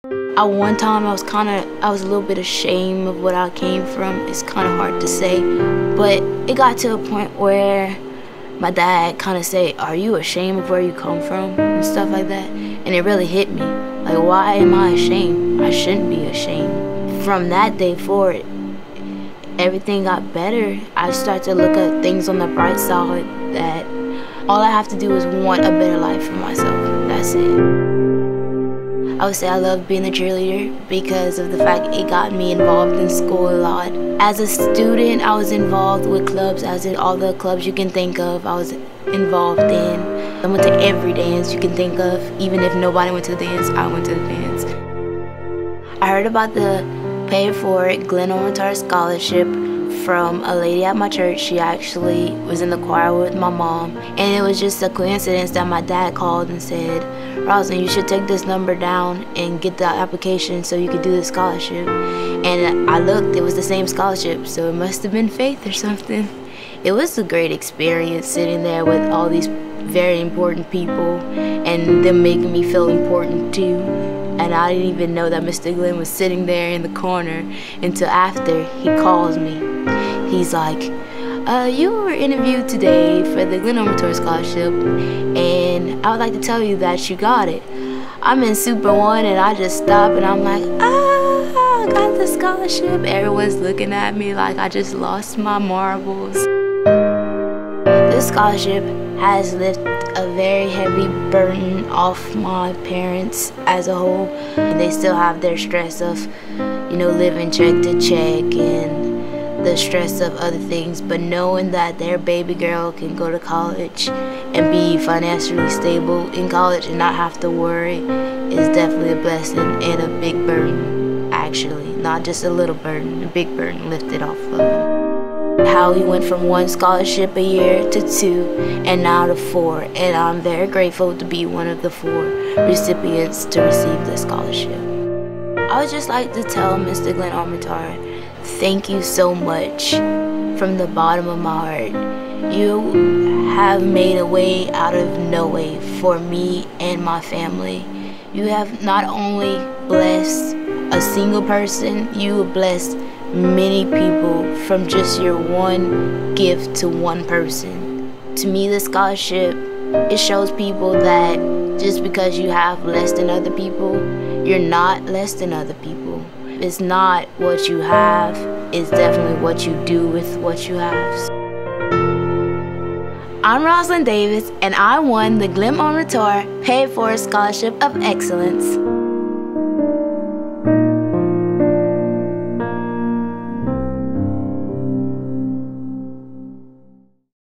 At one time I was a little bit ashamed of what I came from. It's kind of hard to say, but it got to a point where my dad kind of said, "Are you ashamed of where you come from?" and stuff like that. And it really hit me. Like, why am I ashamed? I shouldn't be ashamed. From that day forward, everything got better. I started to look at things on the bright side, that all I have to do is want a better life for myself. That's it. I would say I love being a cheerleader because of the fact it got me involved in school a lot. As a student, I was involved with clubs, as in all the clubs you can think of, I was involved in. I went to every dance you can think of. Even if nobody went to the dance, I went to the dance. I heard about the Pay For It Glenn Armentor Scholarship from a lady at my church. She actually was in the choir with my mom, and it was just a coincidence that my dad called and said, "Roslyn, you should take this number down and get the application so you could do the scholarship." And I looked, it was the same scholarship, so it must have been faith or something. It was a great experience sitting there with all these very important people and them making me feel important too. And I didn't even know that Mr. Glenn was sitting there in the corner until after he calls me. He's like, "You were interviewed today for the Glenn Armentor Scholarship, and I would like to tell you that you got it." I'm in Super 1 and I just stop and I'm like, "Ah, I got the scholarship." Everyone's looking at me like I just lost my marbles. This scholarship has lifted a very heavy burden off my parents as a whole. They still have their stress of, living check to check and the stress of other things, but knowing that their baby girl can go to college and be financially stable in college and not have to worry is definitely a blessing and a big burden, actually. Not just a little burden, a big burden lifted off of them. How he went from 1 scholarship a year to 2 and now to 4, and I'm very grateful to be one of the 4 recipients to receive this scholarship. I would just like to tell Mr. Glenn Armentor, thank you so much from the bottom of my heart. You have made a way out of no way for me and my family. You have not only blessed a single person, you have blessed many people from just your one gift to one person. To me, the scholarship, it shows people that just because you have less than other people, you're not less than other people. It's not what you have, it's definitely what you do with what you have. I'm Roslyn Davis, and I won the Glenn Armentor Pay For It Scholarship of Excellence.